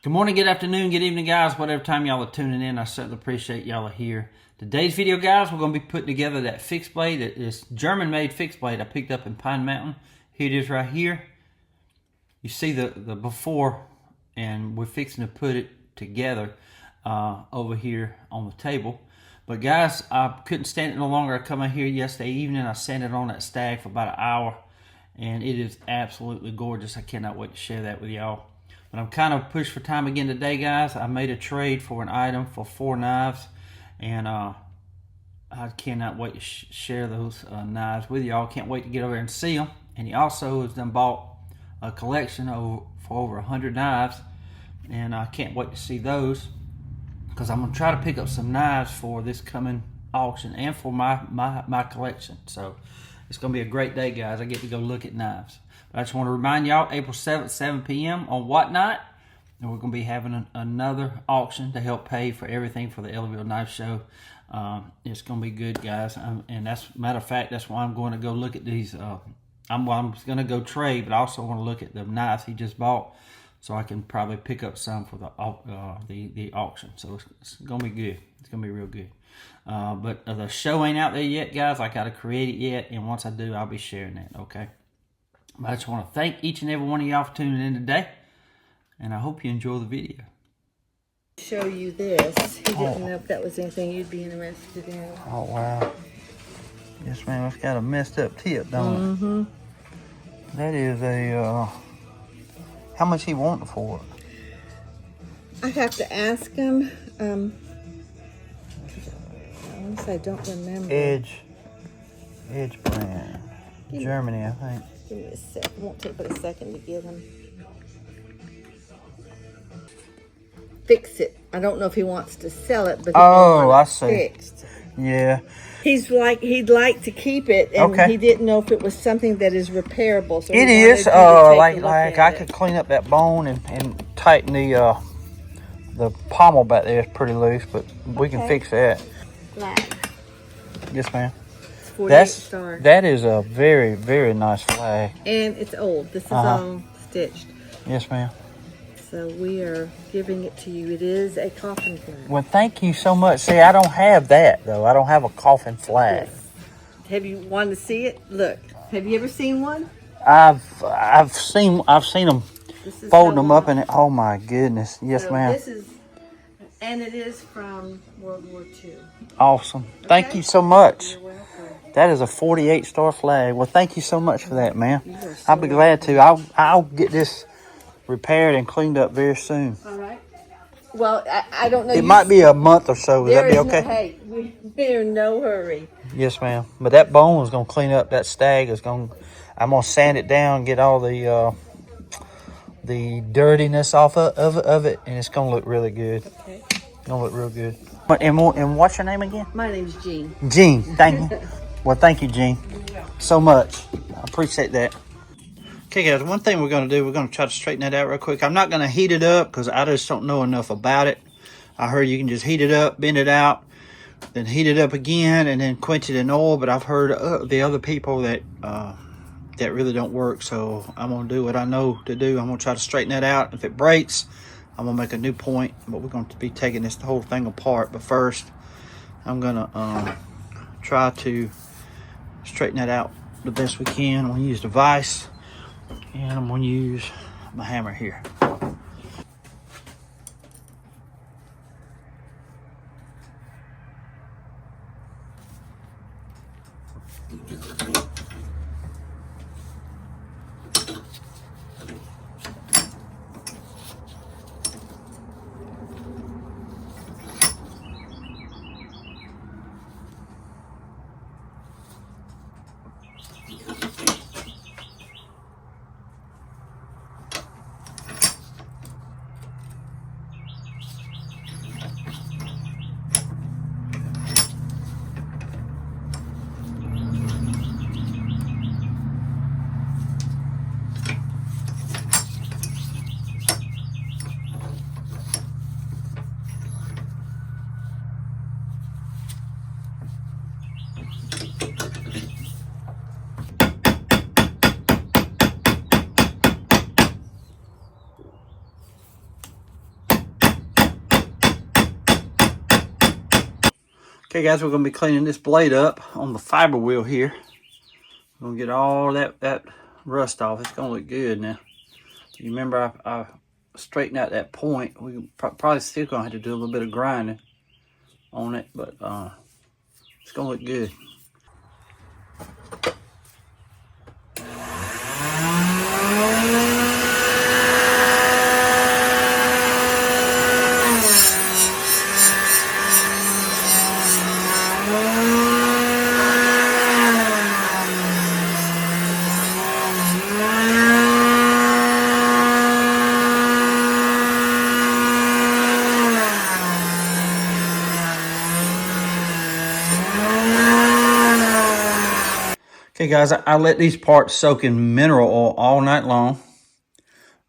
Good morning, good afternoon, good evening, guys. Whatever time y'all are tuning in, I certainly appreciate y'all are here. Today's video, guys, we're going to be putting together that fixed blade. It's German-made fixed blade I picked up in Pine Mountain. Here it is right here. You see the before, and we're fixing to put it together over here on the table. But guys, I couldn't stand it no longer. I come out here yesterday evening. I sanded on that stag for about an hour, and it is absolutely gorgeous. I cannot wait to share that with y'all. But I'm kind of pushed for time again today, guys. I made a trade for an item for 4 knives, and I cannot wait to share those knives with y'all. Can't wait to get over there and see them. And he also has done bought a collection for over 100 knives, and I can't wait to see those, because I'm gonna try to pick up some knives for this coming auction and for my collection. So it's gonna be a great day, guys. I get to go look at knives. But I just want to remind y'all, April 7th, 7 p.m. on What Night, and we're gonna be having another auction to help pay for everything for the Ellerville Knife Show. It's gonna be good, guys. And that's, matter of fact, that's why I'm going to go look at these. I'm going to go trade, but I also want to look at the knives he just bought, so I can probably pick up some for the auction. So it's going to be good. It's going to be real good. But the show ain't out there yet, guys. I got to create it yet, and once I do, I'll be sharing that, okay? But I just want to thank each and every one of y'all for tuning in today, and I hope you enjoy the video. Show you this. He didn't know if that was anything you'd be interested in. Oh, wow. Yes, ma'am. It's got a messed up tip, don't it? Mm-hmm. That is a, how much he wanting for it? I have to ask him. I don't remember. Edge brand. Germany, I think. Give me a sec. It won't take but a second to get him. Fix it. I don't know if he wants to sell it, but he wants it fixed. Yeah. He'd like to keep it, and he didn't know if it was something that is repairable. So it is. Like I could clean up that bone and tighten the pommel back there. It's pretty loose, but we can fix that. Flag. Yes, ma'am. It's 48 star. That is a very, very nice flag. And it's old. This is all stitched. Yes, ma'am. So we are giving it to you. It is a coffin flag. Well, thank you so much. See, I don't have that though. I don't have a coffin flag. Yes. Have you wanted to see it? Look. Have you ever seen one? I've seen them folding them up, and oh my goodness. Yes, ma'am. This is, and it is from World War II. Awesome. Thank you so much. You're welcome. That is a 48 star flag. Well, thank you so much for that, ma'am. So I'll be glad to. I'll get this repaired and cleaned up very soon. All right. Well, I don't know. It might be a month or so. Would that be okay? Hey, we're in no hurry. Yes, ma'am. But that bone is going to clean up. That stag is going to, I'm going to sand it down, get all the dirtiness off of it, and it's going to look really good. Okay. It's going to look real good. And what's your name again? My name's Jean. Jean. Thank you. Well, thank you, Jean, so much. I appreciate that. Okay, guys, one thing we're going to do, we're going to try to straighten that out real quick. I'm not going to heat it up because I just don't know enough about it. I heard you can just heat it up, bend it out, then heat it up again, and then quench it in oil. But I've heard the other people that that really don't work. So I'm going to do what I know to do. I'm going to try to straighten that out. If it breaks, I'm going to make a new point. But we're going to be taking this whole thing apart. But first, I'm going to try to straighten that out the best we can. I'm going to use the vise. And I'm going to use my hammer here. Okay guys, we're gonna be cleaning this blade up on the fiber wheel here. We're gonna get all that rust off. It's gonna look good now. You remember I straightened out that point. We probably still gonna have to do a little bit of grinding on it, but it's gonna look good. Okay guys, I let these parts soak in mineral oil all night long.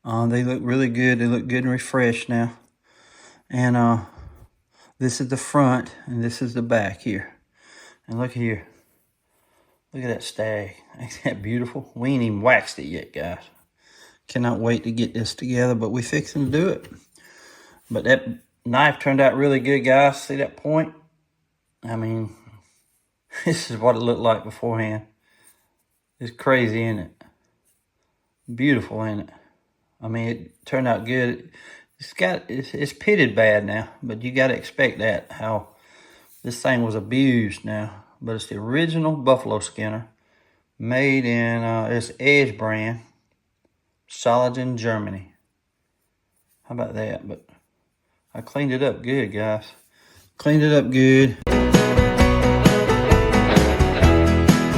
They look really good. They look good and refreshed now. And this is the front and this is the back here. And look here. Look at that stag. Ain't that beautiful? We ain't even waxed it yet, guys. Cannot wait to get this together, but we fixing to do it. But that knife turned out really good, guys. See that point? I mean, this is what it looked like beforehand. It's crazy, isn't it? Beautiful, ain't it? I mean, it turned out good. It's pitted bad now, but you got to expect that, how this thing was abused now. But it's the original buffalo skinner, made in this Edge brand, Solingen, Germany. How about that? But I cleaned it up good, guys. Cleaned it up good.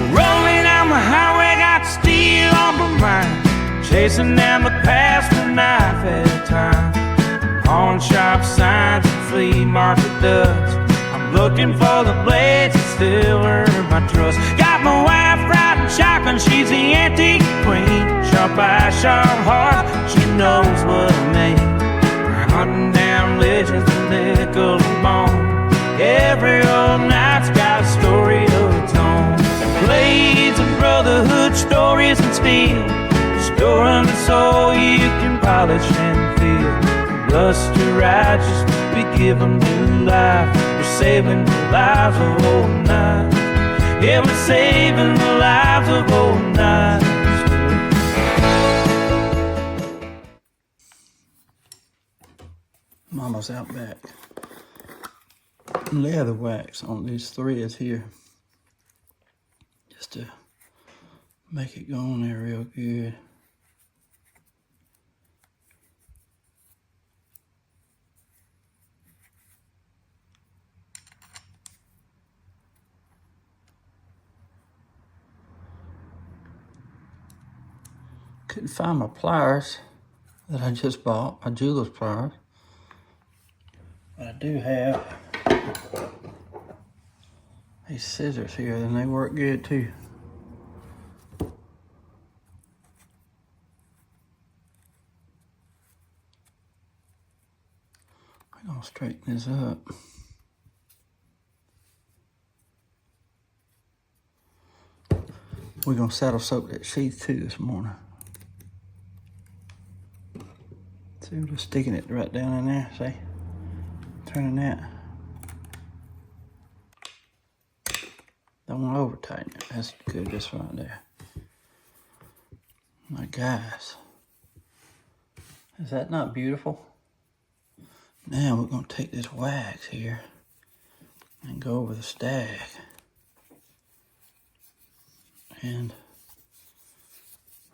Rolling down the highway, got steel on my mind. Chasing down the past one knife at a time. Pawn shop signs and flea market duds. I'm looking for the blades that still earn my trust. Got my wife riding shotgun, she's the antique queen. Sharp eye, sharp heart, she knows what I mean. Hunting down legends of nickel and bone. Every old night's got a story of its own. Blades of brotherhood, stories and steel. Storing the soul you can polish and feel. Luster righteous, we give them new life. We're saving the lives of old knives. Yeah, we're saving the lives of old knives. Mama's out back. Leather wax on these threads here. Just to make it go on there real good. Couldn't find my pliers that I just bought, my jeweler's pliers. But I do have these scissors here, and they work good too. I'm gonna straighten this up. We're gonna saddle soak that sheath too this morning. See, we're just sticking it right down in there, see? Turning that. Don't want to over tighten it. That's good, just right there. My guys, is that not beautiful? Now we're gonna take this wax here and go over the stag. And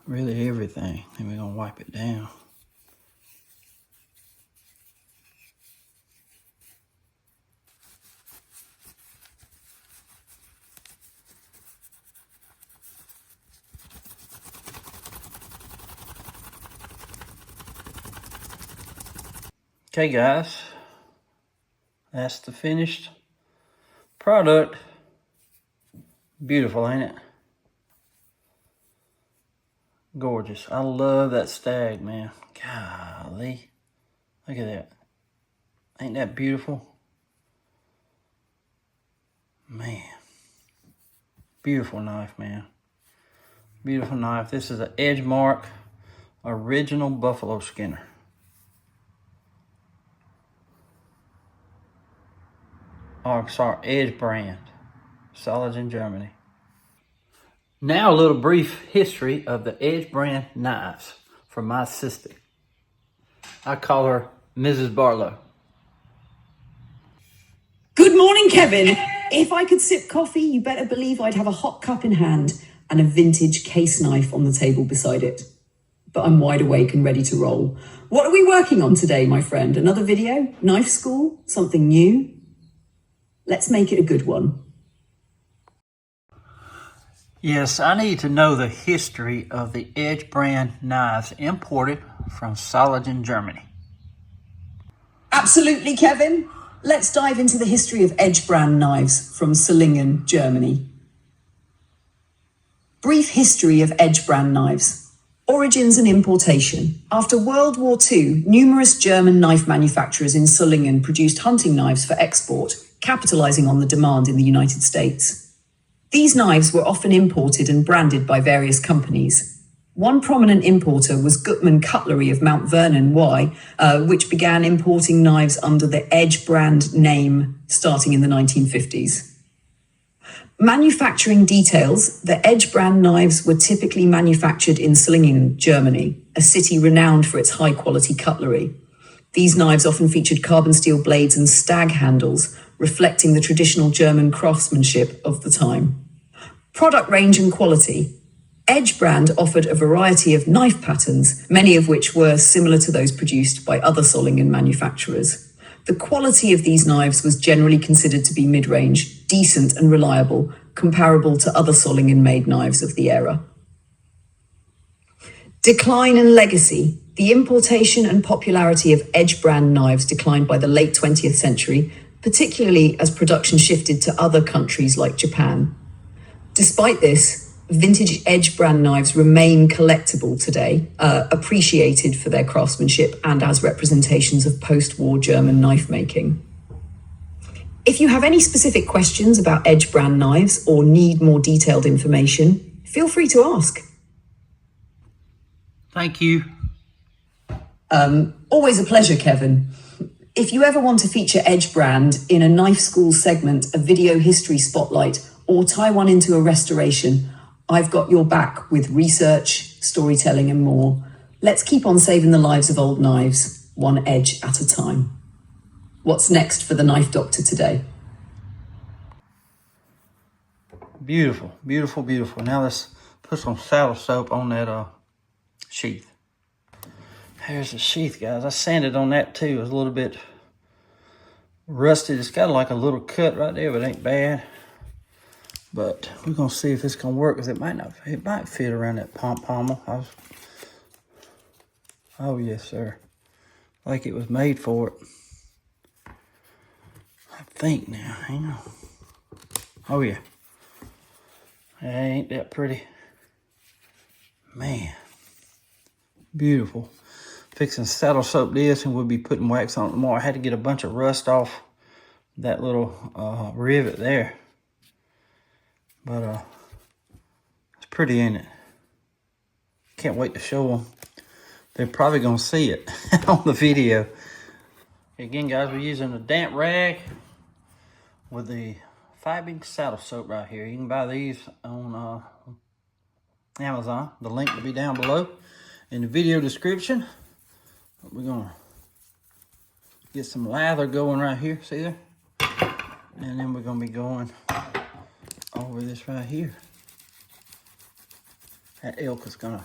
really everything. And we're gonna wipe it down. Okay guys, that's the finished product. Beautiful, ain't it? Gorgeous. I love that stag, man. Golly. Look at that. Ain't that beautiful? Man. Beautiful knife, man. Beautiful knife. This is an Edge Mark original buffalo skinner. or sorry, Edge brand, Saladin, Germany. Now a little brief history of the Edge brand knives from my assistant. I call her Mrs. Barlow. Good morning, Kevin. If I could sip coffee, you better believe I'd have a hot cup in hand and a vintage case knife on the table beside it. But I'm wide awake and ready to roll. What are we working on today, my friend? Another video? Knife school? Something new? Let's make it a good one. Yes, I need to know the history of the Edge brand knives imported from Saladin, Germany. Absolutely, Kevin. Let's dive into the history of Edge brand knives from Solingen, Germany. Brief history of Edge brand knives. Origins and importation. After World War II, numerous German knife manufacturers in Solingen produced hunting knives for export, capitalizing on the demand in the United States. These knives were often imported and branded by various companies. One prominent importer was Gutmann Cutlery of Mount Vernon, which began importing knives under the Edge brand name starting in the 1950s. Manufacturing details. The Edge brand knives were typically manufactured in Solingen, Germany, a city renowned for its high-quality cutlery. These knives often featured carbon steel blades and stag handles, reflecting the traditional German craftsmanship of the time. Product range and quality. Edge brand offered a variety of knife patterns, many of which were similar to those produced by other Solingen manufacturers. The quality of these knives was generally considered to be mid-range, decent and reliable, comparable to other Solingen-made knives of the era. Decline and legacy. The importation and popularity of Edge brand knives declined by the late 20th century, particularly as production shifted to other countries like Japan. Despite this, vintage Edge brand knives remain collectible today, appreciated for their craftsmanship and as representations of post-war German knife making. If you have any specific questions about Edge brand knives or need more detailed information, feel free to ask. Thank you. Always a pleasure, Kevin. If you ever want to feature Edge brand in a knife school segment, a video history spotlight, or tie one into a restoration, I've got your back with research, storytelling, and more. Let's keep on saving the lives of old knives, one edge at a time. What's next for the Knife Doctor today? Beautiful, beautiful, beautiful. Now let's put some saddle soap on that sheath. Here's the sheath, guys. I sanded on that too. It was a little bit rusted. It's got like a little cut right there, but it ain't bad. But we're gonna see if it's gonna work, because it might fit around that pommel. Oh yes, sir. Like it was made for it. I think now, hang on. Oh yeah. Ain't that pretty? Man. Beautiful. Fixing saddle soap this, and we'll be putting wax on it tomorrow. I had to get a bunch of rust off that little rivet there. But it's pretty, ain't it? Can't wait to show them. They're probably gonna see it on the video. Again, guys, we're using a damp rag with the Fibing saddle soap right here. You can buy these on Amazon. The link will be down below in the video description. We're gonna get some lather going right here. See there? And then we're gonna be going over this right here. That elk is gonna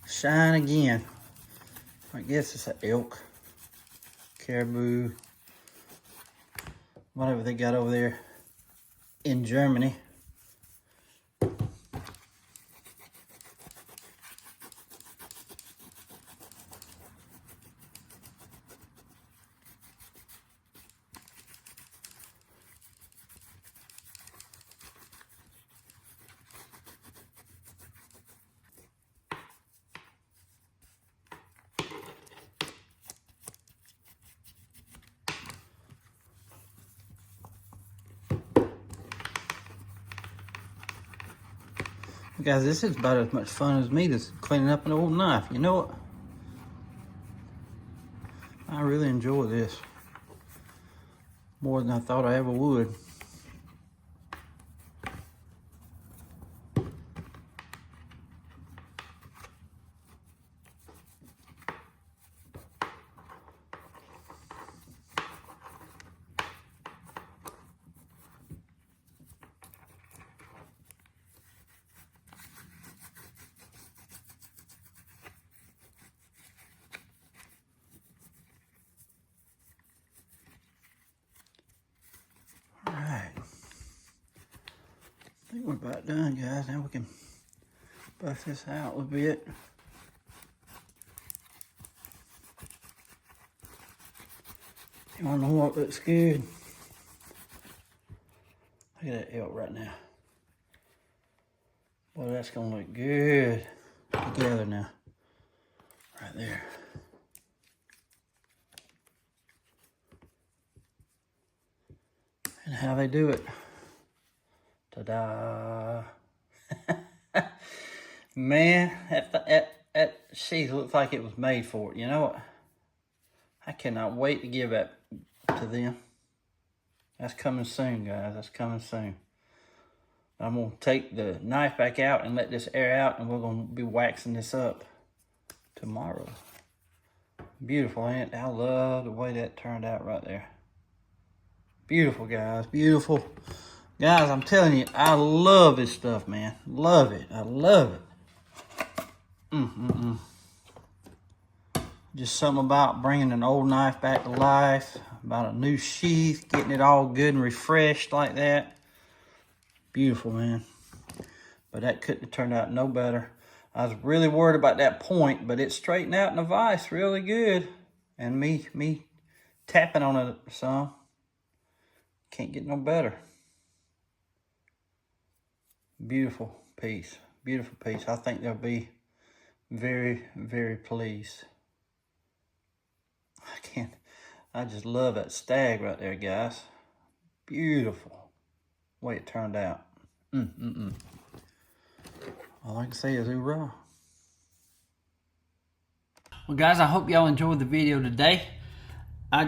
shine again. I guess it's an elk, caribou, whatever they got over there in Germany. Guys, this is about as much fun as me that's cleaning up an old knife. You know what? I really enjoy this. More than I thought I ever would. Alright. I think we're about done, guys. Now we can buff this out a little bit. You wanna know what looks good? Look at that elk right now. Boy, that's gonna look good together now. Right there. And how they do it. Ta-da. Man, that sheath looks like it was made for it. You know what? I cannot wait to give that to them. That's coming soon, guys. That's coming soon. I'm going to take the knife back out and let this air out, and we're going to be waxing this up tomorrow. Beautiful, ain't it? I love the way that turned out right there. Beautiful, guys. Beautiful. Guys, I'm telling you, I love this stuff, man. Love it. I love it. Just something about bringing an old knife back to life, about a new sheath, getting it all good and refreshed like that. Beautiful, man. But that couldn't have turned out no better. I was really worried about that point, but it straightened out in the vise really good. And me tapping on it some. Can't get no better. Beautiful piece. Beautiful piece. I think they'll be very, very pleased. I just love that stag right there, guys. Beautiful way it turned out. All I can say is hoorah. Well, guys, I hope y'all enjoyed the video today. I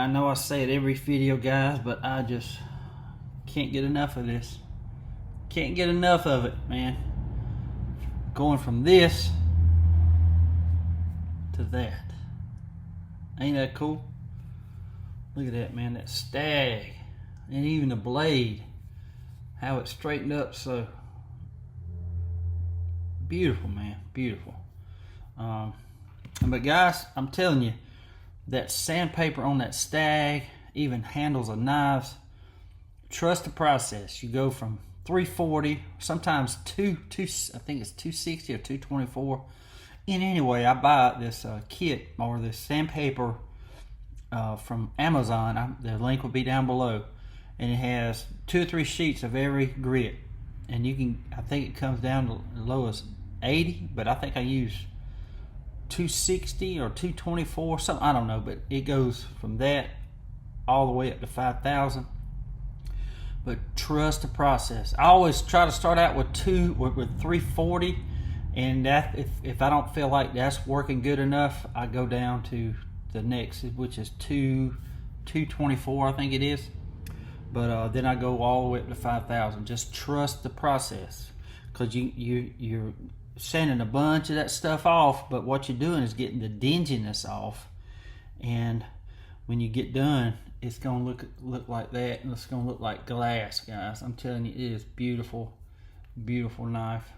know I say it every video, guys, but I just can't get enough of this. Can't get enough of it, man. Going from this to that. Ain't that cool? Look at that, man. That stag. And even the blade. How it straightened up so. Beautiful, man. Beautiful. But guys, I'm telling you, that sandpaper on that stag, even handles of knives, trust the process. You go from 340, sometimes I think it's 260 or 224. And anyway, I buy this kit or this sandpaper from Amazon. The link will be down below, and it has 2 or 3 sheets of every grit. And you can, I think it comes down to the lowest 80, but I think I use 260 or 224, something, I don't know, but it goes from that all the way up to 5,000. But trust the process. I always try to start out with 340, and that if I don't feel like that's working good enough, I go down to the next, which is 224, I think it is. But then I go all the way up to 5,000. Just trust the process, because you're sanding a bunch of that stuff off, but what you're doing is getting the dinginess off, and when you get done, it's gonna look like that, and it's gonna look like glass, guys. I'm telling you, it is beautiful, beautiful knife.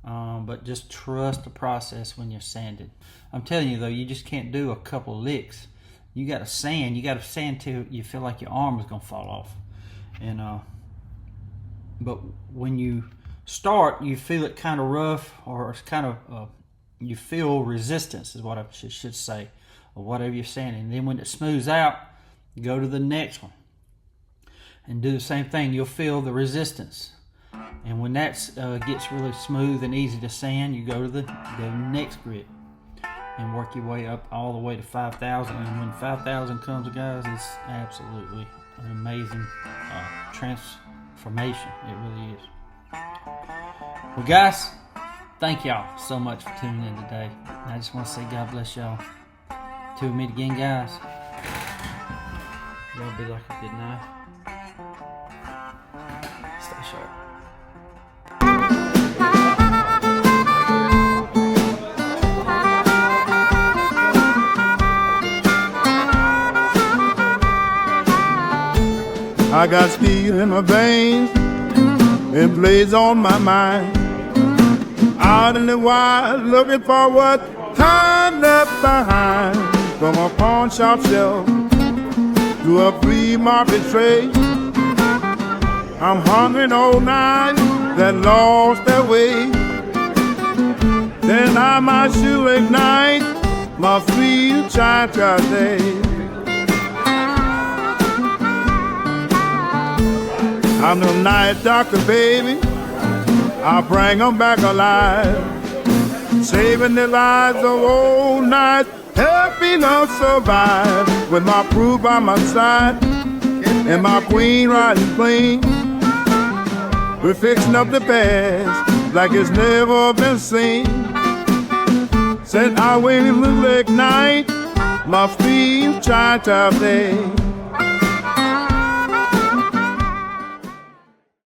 But just trust the process when you're sanding. I'm telling you though, you just can't do a couple licks. You gotta sand. You gotta sand till you feel like your arm is gonna fall off. And but when you start, you feel it kind of rough, or it's kind of you feel resistance is what I should say, or whatever you're sanding. And then when it smooths out, go to the next one and do the same thing. You'll feel the resistance, and when that gets really smooth and easy to sand, you go to the next grit and work your way up all the way to 5,000. And when 5,000 comes, guys, it's absolutely an amazing transformation. It really is. Well, guys, thank y'all so much for tuning in today. And I just want to say God bless y'all. Till we meet again, guys. That'll be like a good knife. Stay sharp. I got steel in my veins and blades on my mind. Out in the wild looking for what time left behind. From a pawn shop shelf to a flea market tray, I'm hungry all night that lost their way. Then I might shoot ignite my sweet Chinatown day. I'm the night doctor, baby. I'll bring them back alive, saving the lives of old nights, helping us survive. With my crew by my side and my queen riding clean, we're fixing up the past like it's never been seen. Since I waited little late night, my sweet Chinatown day.